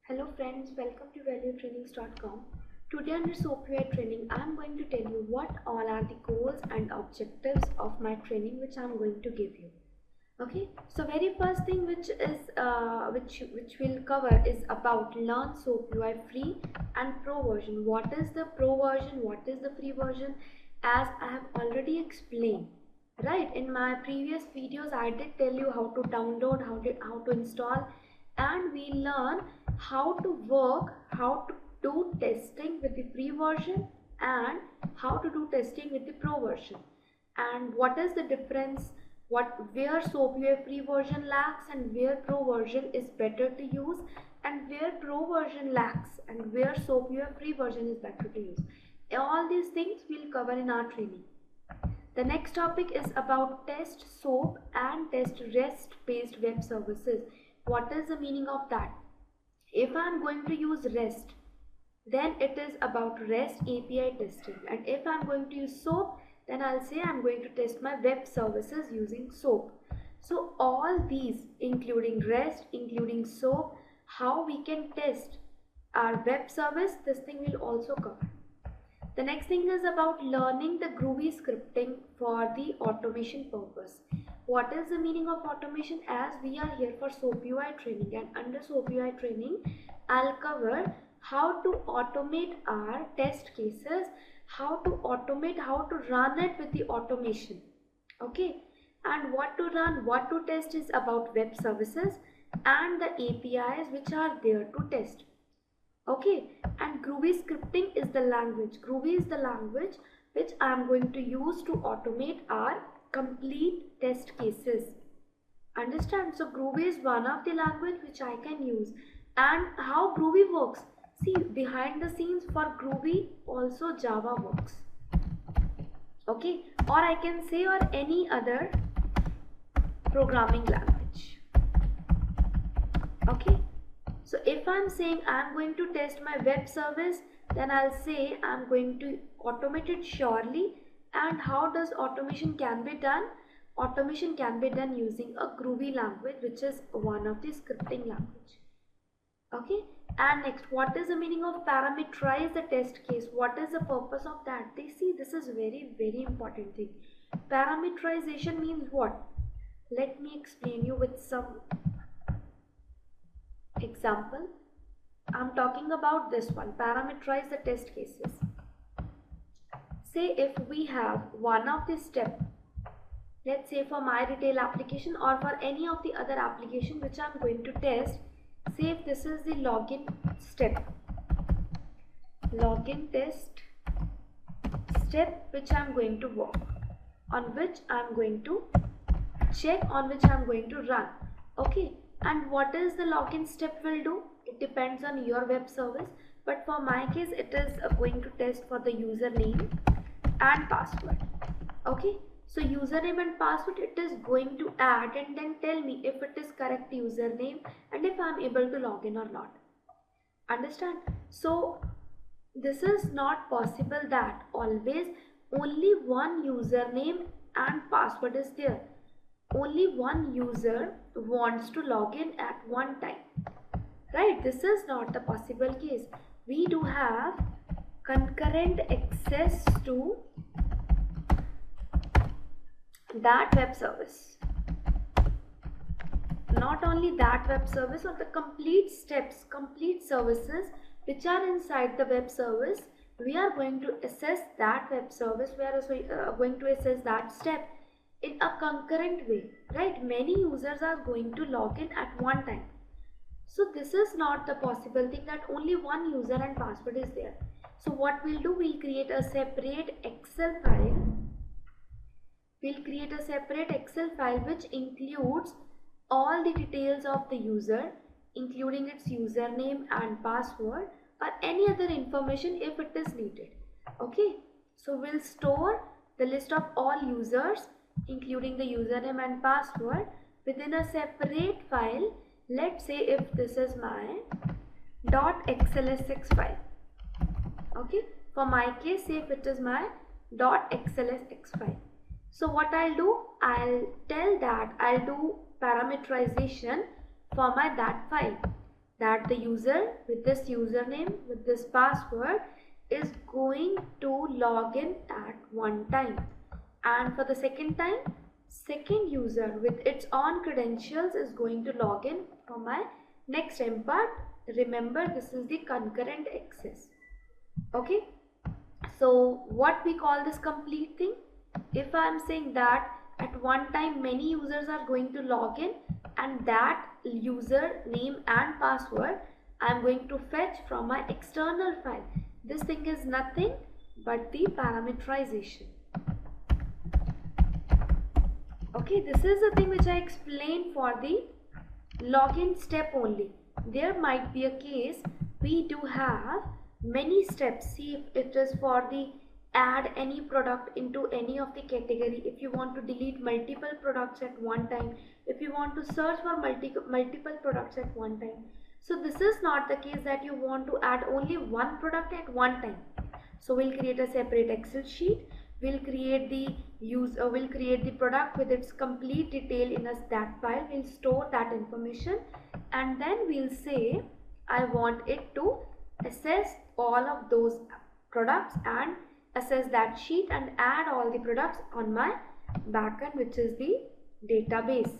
Hello friends, welcome to valuetrainings.com. Today under SOAPUI training, I am going to tell you what all are the goals and objectives of my training which I am going to give you. Okay, so very first thing which we'll cover is about learn SOAPUI free and pro version. What is the pro version? What is the free version? As I have already explained, right, in my previous videos I did tell you how to download, how to install, and we learn how to work, how to do testing with the free version and how to do testing with the pro version, and what is the difference, where SOAPUI free version lacks and where pro version is better to use, and where pro version lacks and where SOAPUI free version is better to use. All these things we'll cover in our training. The next topic is about test SOAP and test REST based web services. What is the meaning of that? If I am going to use REST, then it is about REST API testing, and if I am going to use SOAP, then I'll say I'm going to test my web services using SOAP. So all these, including REST, including SOAP, how we can test our web service, this thing will also cover. The next thing is about learning the Groovy scripting for the automation purpose. What is the meaning of automation? As we are here for SOAPUI training, and under SOAPUI training I'll cover how to automate our test cases, how to automate, how to run it with the automation. Okay, and what to run, what to test is about web services and the APIs which are there to test. Okay, and Groovy scripting is the language. Groovy is the language which I am going to use to automate our complete test cases. Understand? So Groovy is one of the language which I can use. And how Groovy works? See, behind the scenes for Groovy also Java works. Okay, or I can say or any other programming language. Okay. So if I'm saying I'm going to test my web service, then I'll say I'm going to automate it surely. And how does automation can be done? Automation can be done using a Groovy language, which is one of the scripting language. Okay. And next, what is the meaning of parameterize the test case? What is the purpose of that? They see, this is very important thing. Parameterization means what? Let me explain you with some example. I'm talking about this one, parameterize the test cases. Say if we have one of the step, let's say for my retail application or for any of the other application which I'm going to test, say if this is the login step, login test step which I'm going to work, on which I'm going to check, on which I'm going to run. Okay. And what is the login step will do? It depends on your web service, but for my case it is going to test for the username and password. Okay, so username and password it is going to add and then tell me if it is correct username and if I am able to log in or not. Understand? So this is not possible that always only one username and password is there. Only one user wants to log in at one time, right? This is not the possible case. We do have concurrent access to that web service. Not only that web service, or the complete steps, complete services which are inside the web service, we are going to assess that web service, we are going to assess that step in a concurrent way, right? Many users are going to log in at one time. So this is not the possible thing that only one user and password is there. So what we'll do, we'll create a separate Excel file. We'll create a separate Excel file which includes all the details of the user, including its username and password or any other information if it is needed. Okay, so we'll store the list of all users including the username and password within a separate file. Let's say if this is my .xlsx file. Okay, for my case, say if it is my .xlsx file. So what I'll do, I'll tell that I'll do parameterization for my that file. that the user with this username, with this password, is going to log in at one time, and for the second time, second user with its own credentials is going to log in for my next time. But remember, this is the concurrent access. Okay, so what we call this complete thing? If I am saying that at one time many users are going to log in, and that user name and password I am going to fetch from my external file. This thing is nothing but the parameterization. Okay, this is the thing which I explained for the login step only. There might be a case we do have many steps. See, if it is for the add any product into any of the category, if you want to delete multiple products at one time, if you want to search for multiple products at one time. So this is not the case that you want to add only one product at one time. So we'll create a separate Excel sheet. We'll create the product with its complete detail in that file. We'll store that information, and then we'll say I want it to assess all of those products and assess that sheet and add all the products on my backend, which is the database.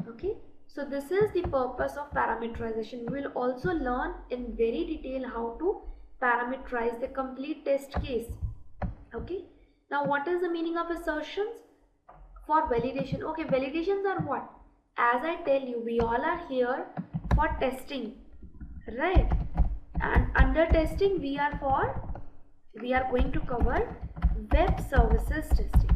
Okay, so this is the purpose of parameterization. We will also learn in very detail how to parameterize the complete test case. Okay, now what is the meaning of assertions? For validation. Okay, validations are what? As I tell you, we all are here for testing, right? And under testing we are going to cover web services testing,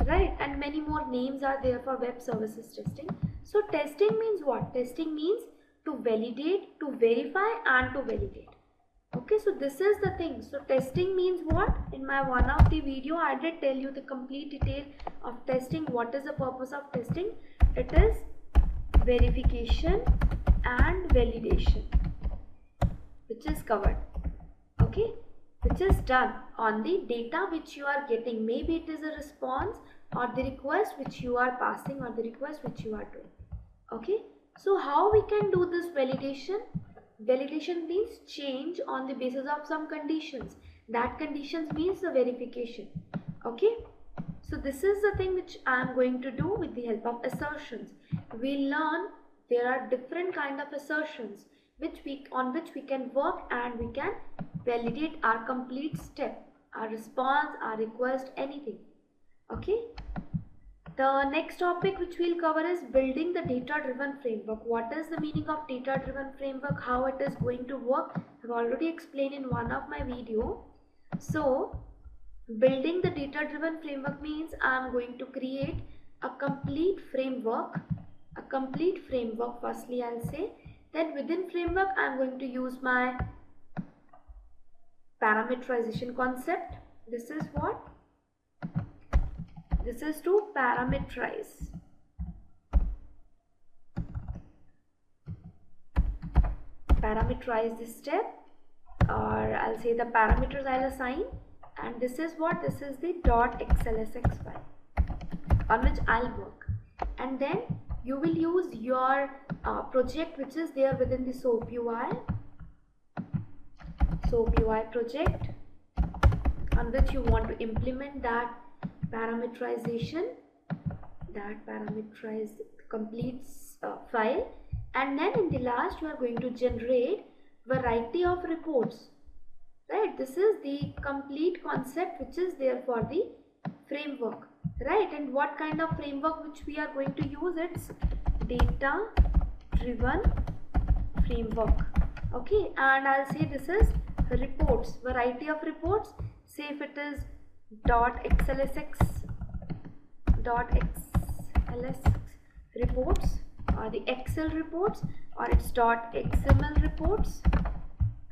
right? And many more names are there for web services testing. So testing means what? Testing means to validate, to verify and to validate. Okay, so this is the thing. So testing means what? In my one of the video I did tell you the complete detail of testing. What is the purpose of testing? It is verification and validation, which is covered. Okay, which is done on the data which you are getting. Maybe it is a response or the request which you are passing or the request which you are doing. Okay, so how we can do this validation? Validation means change on the basis of some conditions. That conditions means the verification. Okay, so this is the thing which I am going to do with the help of assertions. We learn there are different kind of assertions on which we can work, and we can validate our complete step, our response, our request, anything. Okay, the next topic which we'll cover is building the data-driven framework. What is the meaning of data-driven framework? How it is going to work? I've already explained in one of my video. So building the data-driven framework means I'm going to create a complete framework. Firstly I'll say. Then within framework I'm going to use my parameterization concept. This is what? This is to parameterize. Parameterize this step, or I'll say the parameters I'll assign, and this is what? This is the .xlsx file on which I'll work. And then you will use your project which is there within the SOAPUI project, on which you want to implement that parameterization, that parameterize complete file. And then in the last you are going to generate variety of reports, right? This is the complete concept which is there for the framework, right? And what kind of framework which we are going to use? It's data driven framework. Okay, and I'll say this is reports, variety of reports. Say if it is .xlsx reports, or the Excel reports, or it's .xml reports,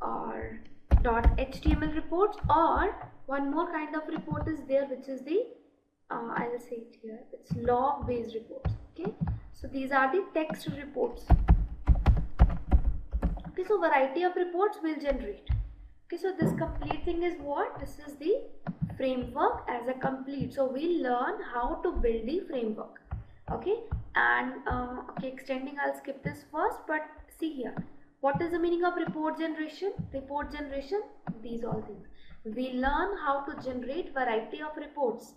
or .html reports, or one more kind of report is there which is the I'll say it here, it's log based reports. Okay, so these are the text reports. Okay, so variety of reports will generate. Okay, so this complete thing is what? This is the framework as a complete. So we'll learn how to build the framework. Okay, And okay, extending, I'll skip this first, but see here, what is the meaning of report generation? Report generation, these all things. We learn how to generate variety of reports.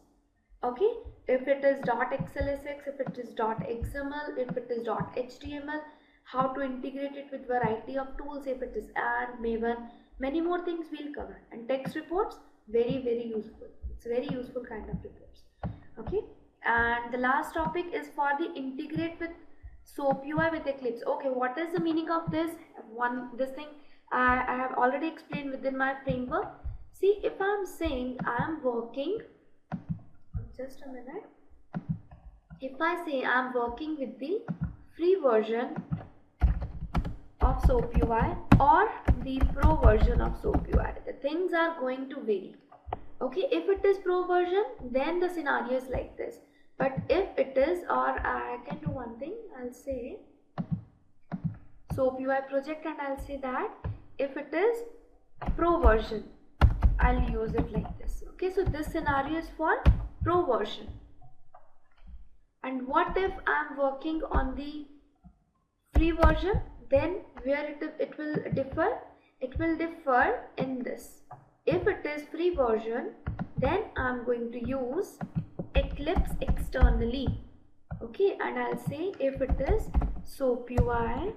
Okay, if it is .xlsx, if it is .xml, if it is .html, how to integrate it with variety of tools, if it is and Maven, many more things we'll cover. And text reports, very useful. It's very useful kind of reports. Okay, and the last topic is for the integrate with SOAPUI with Eclipse. Okay, what is the meaning of this? This thing I have already explained within my framework. See, if I'm saying I am working, just a minute, if I say I am working with the free version of SOAPUI or the pro version of SOAPUI, the things are going to vary. Okay, if it is pro version, then the scenario is like this. But if it is, or I can do one thing, I'll say SOAPUI project and I'll say that if it is pro version, I'll use it like this. Okay, so this scenario is for pro version. And what if I'm working on the free version? Then where it will differ? It will differ in this. If it is free version, then I'm going to use Eclipse externally. Okay, and I'll say if it is SOAPUI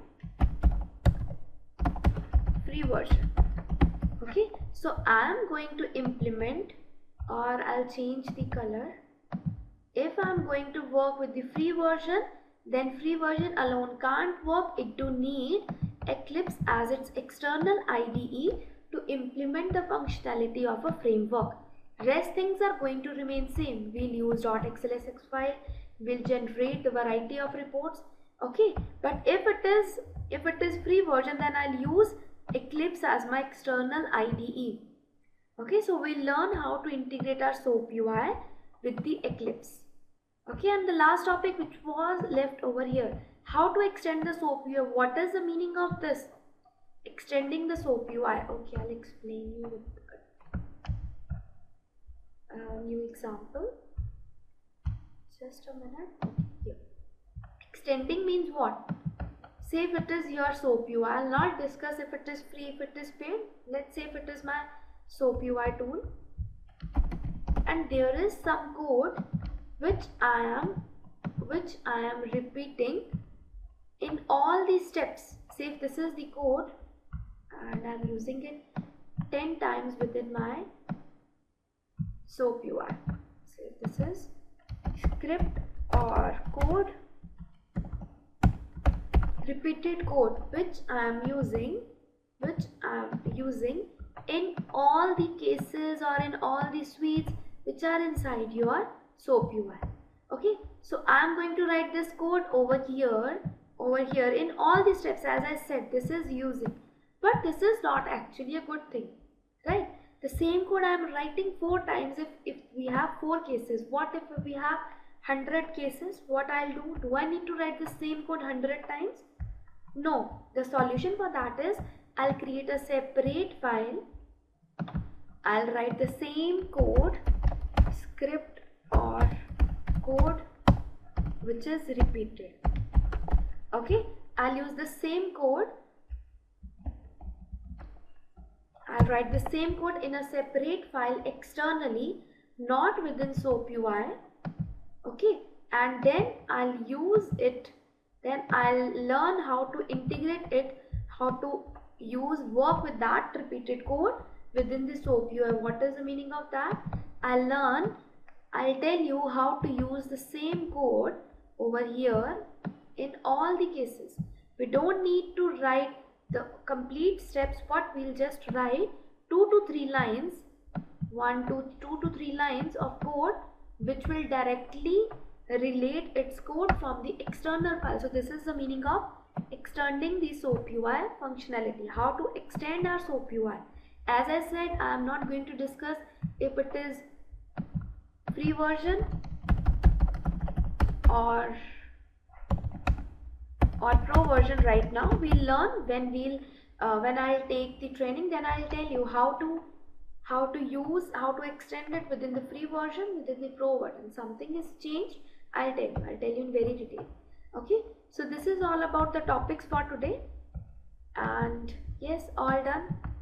free version. Okay, so I'm going to implement, or I'll change the color. If I'm going to work with the free version, then free version alone can't work. It do need Eclipse as its external IDE to implement the functionality of a framework. Rest things are going to remain same. We'll use .xlsx file, we'll generate the variety of reports. Okay, but if it is free version, then I'll use Eclipse as my external IDE. Okay, so we'll learn how to integrate our SOAPUI with the Eclipse. Okay, and the last topic which was left over here, how to extend the SOAPUI. What is the meaning of this? Extending the SOAPUI. Okay, I'll explain you with a new example. Just a minute. Okay, here. Extending means what? Say if it is your SOAPUI. I'll not discuss if it is free, if it is paid. Let's say if it is my SOAPUI tool, and there is some code which I am repeating in all these steps. Say if this is the code and I'm using it 10 times within my SOAPUI. So if this is script or code, repeated code which I am using in all the cases or in all the suites which are inside your SOAPUI. Okay, so I am going to write this code over here in all the steps. As I said, this is using, but this is not actually a good thing, right? The same code I am writing 4 times. If we have 4 cases, what if we have 100 cases? What I'll do I need to write the same code 100 times? No, the solution for that is I'll create a separate file. I'll write the same code, script or code which is repeated. Okay, I'll use the same code. I'll write the same code in a separate file externally, not within SOAPUI. Okay, and then I'll use it. Then I'll learn how to integrate it, how to work with that repeated code within the SOAPUI. What is the meaning of that? I'll tell you how to use the same code over here in all the cases. We don't need to write the complete steps, but we'll just write 2 to 3 lines, 2 to 3 lines of code which will directly relate its code from the external file. So this is the meaning of extending the SOAPUI functionality, how to extend our SOAPUI. As I said, I am not going to discuss if it is free version or pro version right now. We'll learn when I'll take the training. Then I'll tell you how to extend it within the free version, within the pro version. Something is changed, I'll tell you in very detail. Okay, so this is all about the topics for today, and yes, all done.